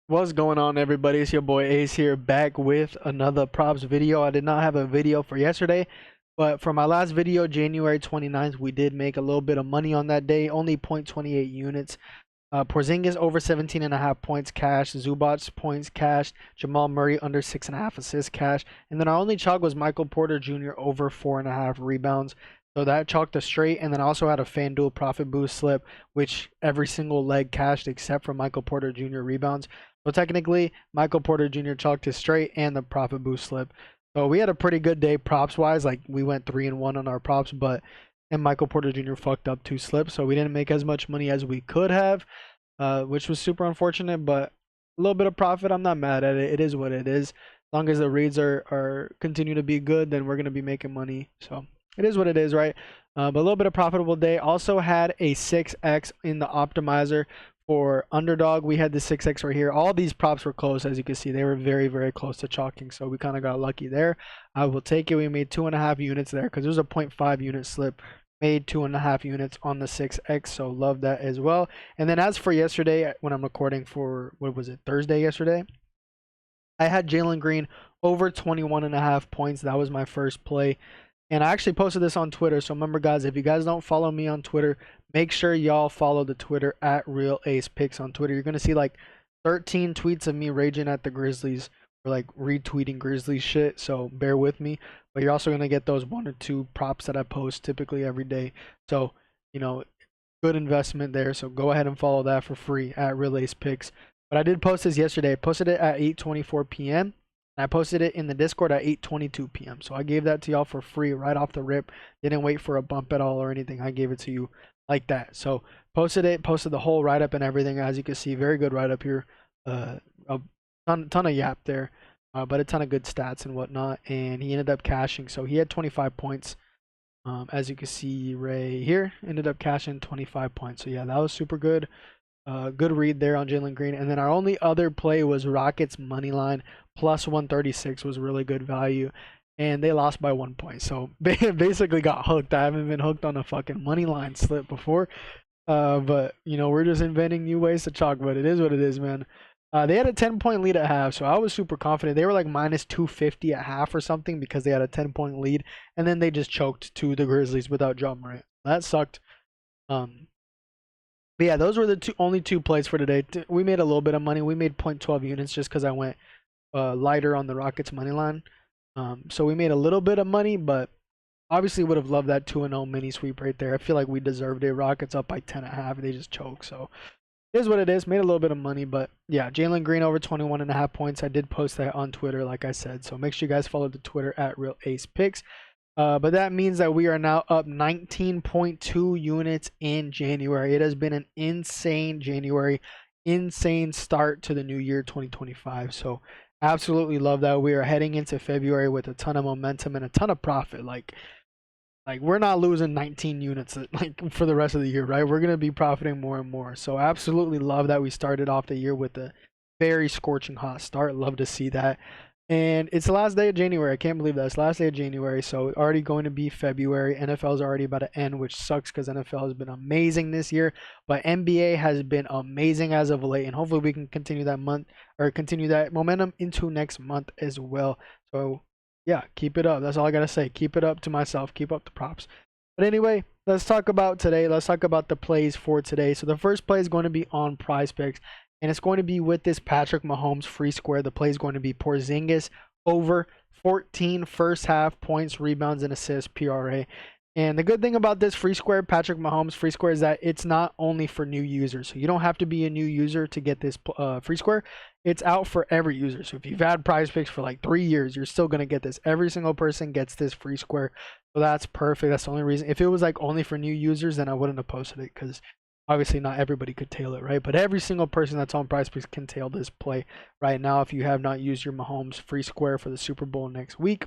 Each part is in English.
What's going on, everybody? It's your boy Ace here, back with another props video. I did not have a video for yesterday, but for my last video, January 29th, we did make a little bit of money on that day, only 0.28 units. Porzingis over 17.5 points cash, Zubac's points cash, Jamal Murray under 6.5 assists cash, and then our only chalk was Michael Porter Jr. over 4.5 rebounds. So that chalked a straight, and then I also had a FanDuel profit boost slip, which every single leg cashed except for Michael Porter Jr. rebounds. So technically, Michael Porter Jr. chalked his straight and the profit boost slip. So we had a pretty good day props wise. Like we went 3-1 on our props, but and Michael Porter Jr. fucked up 2 slips, so we didn't make as much money as we could have, which was super unfortunate. But a little bit of profit, I'm not mad at it. It is what it is. As long as the reads are continue to be good, then we're gonna be making money. So it is what it is, right? But a little bit of profitable day. Also had a 6x in the optimizer for underdog. We had the 6x right here. All these props were close, as you can see. They were very, very close to chalking, so we kind of got lucky there. I will take it. We made 2.5 units there because it was a 0.5 unit slip. Made 2.5 units on the 6x, so love that as well. And then as for yesterday, when I'm recording for, what was it, Thursday yesterday, I had Jalen Green over 21.5 points. That was my first play. And I actually posted this on Twitter. So remember, guys, if you guys don't follow me on Twitter, make sure y'all follow the Twitter at RealAcePicks on Twitter. You're going to see like 13 tweets of me raging at the Grizzlies or like retweeting Grizzlies shit. So bear with me. But you're also going to get those 1 or 2 props that I post typically every day. So, you know, good investment there. So go ahead and follow that for free at RealAcePicks. But I did post this yesterday. I posted it at 8:24 p.m. I posted it in the Discord at 8:22 p.m. So I gave that to y'all for free right off the rip. Didn't wait for a bump at all or anything. I gave it to you like that. So posted the whole write-up and everything. As you can see, very good write-up here. A ton of yap there, but a ton of good stats and whatnot. And he ended up cashing. So he had 25 points. As you can see right here, ended up cashing 25 points. So yeah, that was super good. Good read there on Jalen Green. And then our only other play was Rockets money line plus 136 was really good value. And they lost by 1 point. So basically got hooked. I haven't been hooked on a fucking money line slip before. But you know, we're just inventing new ways to chalk, but it is what it is, man. They had a 10-point lead at half, so I was super confident. They were like minus 250 at half or something because they had a 10-point lead, and then they just choked to the Grizzlies without Ja Morant. That sucked. But yeah, those were the only two plays for today. We made a little bit of money. We made 0.12 units just because I went lighter on the Rockets money line. So we made a little bit of money, but obviously would have loved that 2-0 mini sweep right there. I feel like we deserved it. Rockets up by 10.5. They just choke. So it is what it is. Made a little bit of money, but yeah, Jalen Green over 21.5 points. I did post that on Twitter, like I said. So make sure you guys follow the Twitter at RealAcePicks. But that means that we are now up 19.2 units in January. It has been an insane January, insane start to the new year 2025. So absolutely love that. We are heading into February with a ton of momentum and a ton of profit. Like we're not losing 19 units like for the rest of the year, right? We're gonna be profiting more and more. So absolutely love that we started off the year with a very scorching hot start. Love to see that. And it's the last day of January. I can't believe that. It's the last day of January. So already going to be February. NFL is already about to end, which sucks because NFL has been amazing this year. But NBA has been amazing as of late. And hopefully we can continue that month or continue that momentum into next month as well. So yeah, keep it up. That's all I got to say. Keep it up to myself. Keep up the props. But anyway, let's talk about today. Let's talk about the plays for today. So the first play is going to be on PrizePicks. And it's going to be with this Patrick Mahomes free square. The play is going to be Porzingis over 14 first half points, rebounds, and assists PRA. And the good thing about this free square, Patrick Mahomes free square, is that it's not only for new users. So you don't have to be a new user to get this free square. It's out for every user. So if you've had PrizePicks for like 3 years, you're still going to get this. Every single person gets this free square. So that's perfect. That's the only reason. If it was like only for new users, then I wouldn't have posted it because obviously not everybody could tail it, right? But every single person that's on PrizePicks can tail this play right now if you have not used your Mahomes free square for the Super Bowl next week.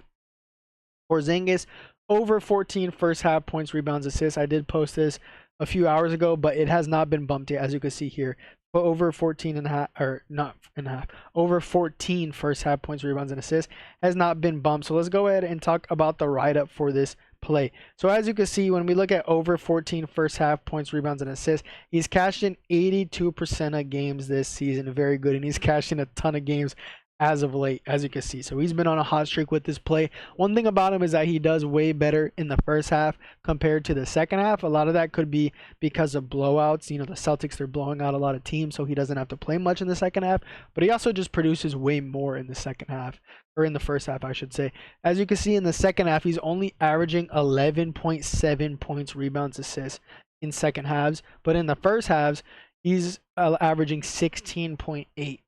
Porzingis over 14 first half points, rebounds, assists. I did post this a few hours ago, but it has not been bumped yet, as you can see here. But over 14 and a half, or not and a half, over 14 first half points, rebounds, and assists has not been bumped. So let's go ahead and talk about the write-up for this play. So as you can see, when we look at over 14 first half points, rebounds, and assists, he's cashed in 82% of games this season. Very good. And he's cashed in a ton of games as of late, as you can see. So he's been on a hot streak with this play. One thing about him is that he does way better in the first half compared to the second half. A lot of that could be because of blowouts. You know, the Celtics, they're blowing out a lot of teams, so he doesn't have to play much in the second half. But he also just produces way more in the second half, or in the first half, I should say. As you can see in the second half, he's only averaging 11.7 points, rebounds, assists in second halves. But in the first halves, he's averaging 16.8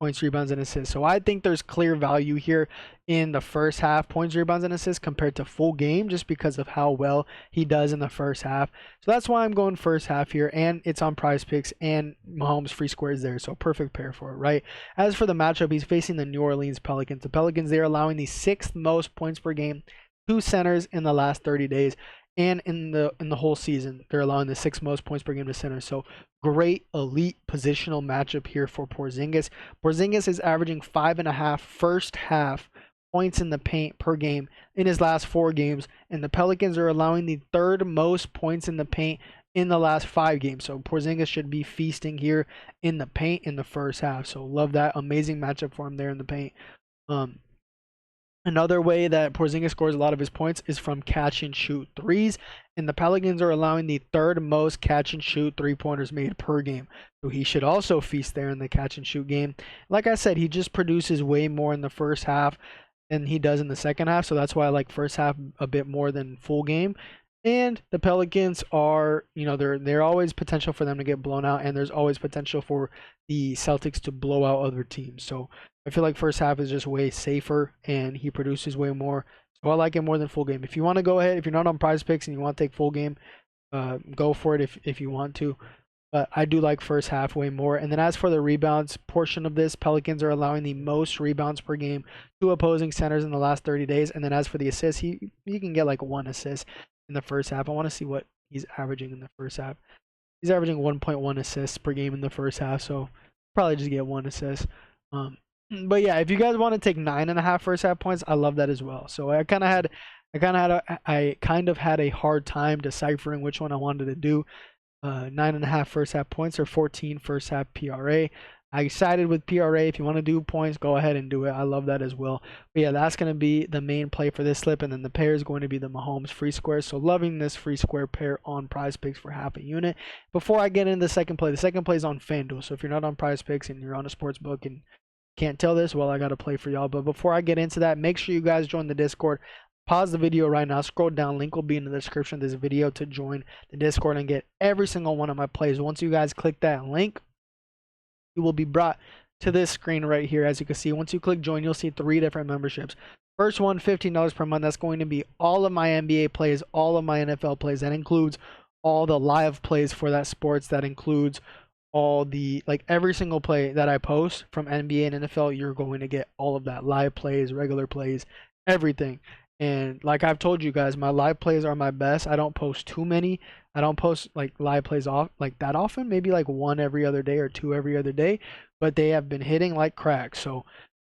points, rebounds, and assists. So I think there's clear value here in the first half, points, rebounds, and assists compared to full game, just because of how well he does in the first half. So that's why I'm going first half here, and it's on Prize Picks, and Mahomes free square is there, so perfect pair for it, right? As for the matchup, he's facing the New Orleans Pelicans. The Pelicans, they're allowing the 6th most points per game to centers in the last 30 days. And in the whole season, they're allowing the 6th most points per game to center. So great elite positional matchup here for Porzingis. Porzingis is averaging 5.5 first half points in the paint per game in his last 4 games, and the Pelicans are allowing the 3rd most points in the paint in the last 5 games. So Porzingis should be feasting here in the paint in the first half. So love that. Amazing matchup for him there in the paint. Another way that Porzingis scores a lot of his points is from catch and shoot threes, and the Pelicans are allowing the 3rd most catch and shoot 3-pointers made per game. So he should also feast there in the catch and shoot game. Like I said, he just produces way more in the first half than he does in the second half, so that's why I like first half a bit more than full game. And the Pelicans are, you know, they're always potential for them to get blown out, and there's always potential for the Celtics to blow out other teams. So I feel like first half is just way safer, and he produces way more. So I like it more than full game. If you want to go ahead, if you're not on Prize Picks and you want to take full game, go for it if you want to. But I do like first half way more. And then as for the rebounds portion of this, Pelicans are allowing the most rebounds per game to opposing centers in the last 30 days. And then as for the assists, he can get like 1 assist in the first half. I want to see what he's averaging in the first half. He's averaging 1.1 assists per game in the first half, so probably just get 1 assist. But yeah, if you guys want to take 9.5 first half points, I love that as well. So I kind of had a hard time deciphering which one I wanted to do. 9.5 first half points or 14 first half PRA. I sided with PRA. If you want to do points, go ahead and do it. I love that as well. But yeah, that's going to be the main play for this slip. And then the pair is going to be the Mahomes free square. So loving this free square pair on Prize Picks for half a unit. Before I get into the second play is on FanDuel. So if you're not on Prize Picks and you're on a sports book and can't tell this, well, I got to play for y'all. But before I get into that, make sure you guys join the Discord. Pause the video right now, scroll down, link will be in the description of this video to join the Discord and get every single one of my plays. Once you guys click that link, you will be brought to this screen right here. As you can see, once you click join, you'll see 3 different memberships. First one, $15 per month. That's going to be all of my NBA plays, all of my NFL plays. That includes all the live plays for that sports. That includes all the, like, every single play that I post from NBA and NFL. You're going to get all of that, live plays, regular plays, everything. And like I've told you guys, my live plays are my best. I don't post too many. I don't post like live plays off like that often, maybe like 1 every other day or 2 every other day, but they have been hitting like crack. So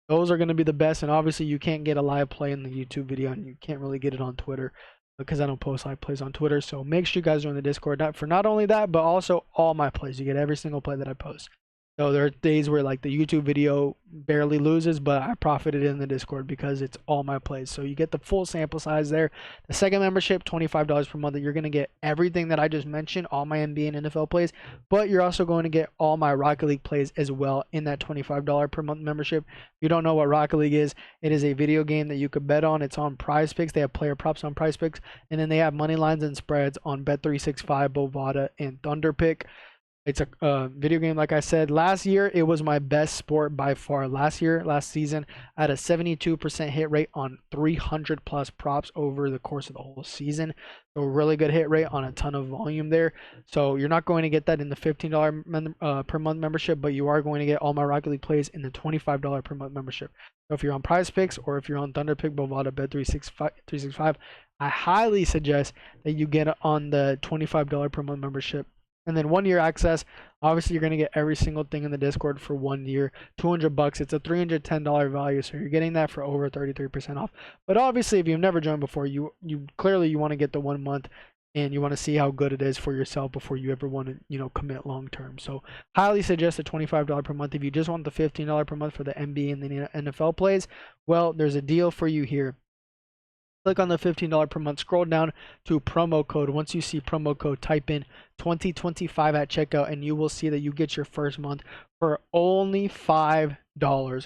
those are going to be the best. And obviously you can't get a live play in the YouTube video, and you can't really get it on Twitter because I don't post live plays on Twitter. So make sure you guys join the Discord for not only that, but also all my plays. You get every single play that I post. So there are days where like the YouTube video barely loses, but I profited in the Discord because it's all my plays. So you get the full sample size there. The second membership, $25 per month. You're going to get everything that I just mentioned, all my NBA and NFL plays, but you're also going to get all my Rocket League plays as well in that $25 per month membership. If you don't know what Rocket League is, it is a video game that you could bet on. It's on Prize Picks. They have player props on Prize Picks, and then they have money lines and spreads on Bet365, Bovada, and Thunderpick. It's a video game, like I said. Last year, it was my best sport by far. Last season, I had a 72% hit rate on 300 plus props over the course of the whole season. So a really good hit rate on a ton of volume there. So you're not going to get that in the $15 per month membership, but you are going to get all my Rocket League plays in the $25 per month membership. So if you're on Prize Picks or if you're on Thunderpick, Bovada, Bet365, I highly suggest that you get on the $25 per month membership. And then 1 year access, obviously you're going to get every single thing in the Discord for 1 year, $200. It's a $310 value, so you're getting that for over 33% off. But obviously, if you've never joined before, you clearly want to get the 1 month and you want to see how good it is for yourself before you ever want to, commit long term. So highly suggest the $25 per month. If you just want the $15 per month for the NBA and the NFL plays, well, there's a deal for you here. Click on the $15 per month, scroll down to promo code. Once you see promo code, type in 2025 at checkout, and you will see that you get your first month for only $5.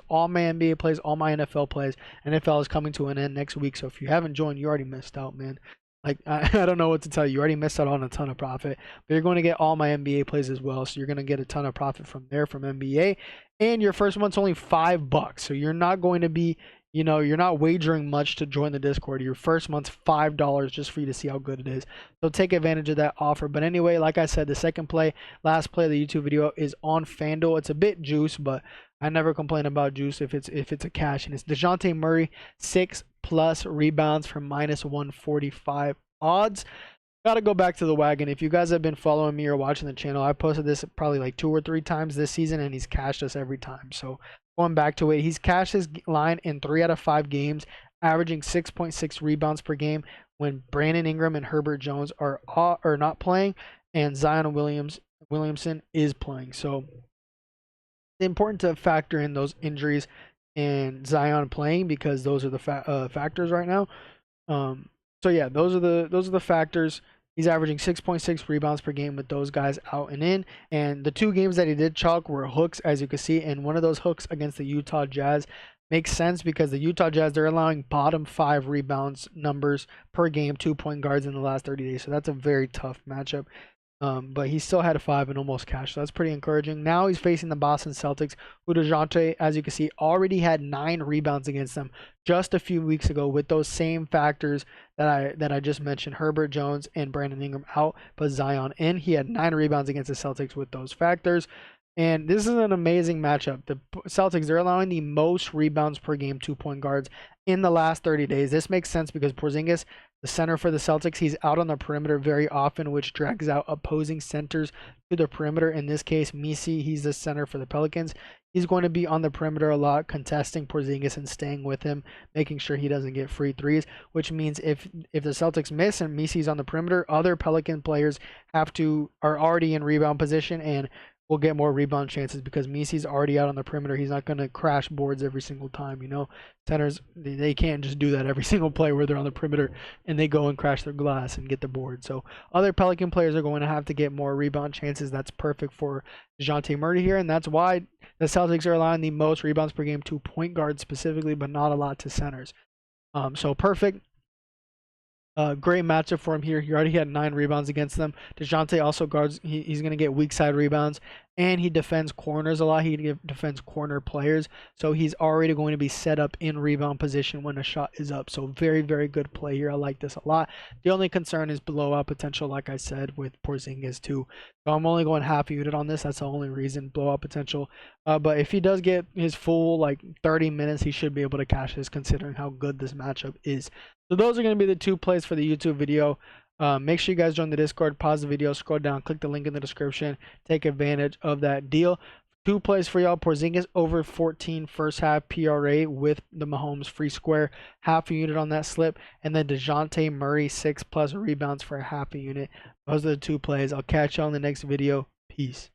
All my NBA plays, all my NFL plays. NFL is coming to an end next week, so if you haven't joined, you already missed out, man. Like, I don't know what to tell you. You already missed out on a ton of profit, but you're going to get all my NBA plays as well, so you're going to get a ton of profit from there, from NBA, and your first month's only $5, so you're not going to be, you're not wagering much to join the Discord. Your first month's $5 just for you to see how good it is. So take advantage of that offer. But anyway, like I said, the last play of the YouTube video is on FanDuel. It's a bit juice, but I never complain about juice if it's a cash. And it's DeJounte Murray, 6+ rebounds for -145 odds. Gotta go back to the wagon. If you guys have been following me or watching the channel, I posted this probably like 2 or 3 times this season, and he's cashed us every time. So going back to it, he's cashed his line in 3 out of 5 games, averaging 6.6 rebounds per game when Brandon Ingram and Herbert Jones are not playing, and Zion Williamson is playing. So it's important to factor in those injuries and Zion playing, because those are the factors right now. So yeah, those are the factors. He's averaging 6.6 rebounds per game with those guys out and in. And the 2 games that he did chalk were hooks, as you can see. And one of those hooks against the Utah Jazz makes sense because the Utah Jazz, they're allowing bottom 5 rebounds numbers per game, 2-point guards in the last 30 days. So that's a very tough matchup. But he still had a 5 and almost cashed. So that's pretty encouraging. Now he's facing the Boston Celtics, who DeJounte, as you can see, already had 9 rebounds against them just a few weeks ago with those same factors that I just mentioned. Herbert Jones and Brandon Ingram out, but Zion in. He had 9 rebounds against the Celtics with those factors. And this is an amazing matchup. The Celtics, they're allowing the most rebounds per game, 2-point guards in the last 30 days. This makes sense because Porzingis, the center for the Celtics, he's out on the perimeter very often, which drags out opposing centers to the perimeter. In this case, Messi, he's the center for the Pelicans. He's going to be on the perimeter a lot, contesting Porzingis and staying with him, making sure he doesn't get free threes, which means if the Celtics miss and Messi's on the perimeter, other Pelican players are already in rebound position and will get more rebound chances because Messi's already out on the perimeter. He's not going to crash boards every single time, Centers, they can't just do that every single play where they're on the perimeter and they go and crash their glass and get the board. So other Pelican players are going to have to get more rebound chances. That's perfect for DeJounte Murray here, and that's why the Celtics are allowing the most rebounds per game to point guards specifically, but not a lot to centers. So perfect. Great matchup for him here. He already had 9 rebounds against them. DeJounte also guards. He's going to get weak side rebounds, and he defends corners a lot. He defends corner players, so he's already going to be set up in rebound position when a shot is up. So very, very good play here. I like this a lot. The only concern is blowout potential, like I said, with Porzingis too. So I'm only going half unit on this. That's the only reason, blowout potential. But if he does get his full 30 minutes, he should be able to cash this, considering how good this matchup is. So those are going to be the 2 plays for the YouTube video. Make sure you guys join the Discord, pause the video, scroll down, click the link in the description, take advantage of that deal. 2 plays for y'all: Porzingis over 14 first half PRA with the Mahomes free square, half a unit on that slip, and then DeJounte Murray 6+ rebounds for a half a unit. Those are the 2 plays. I'll catch y'all in the next video. Peace.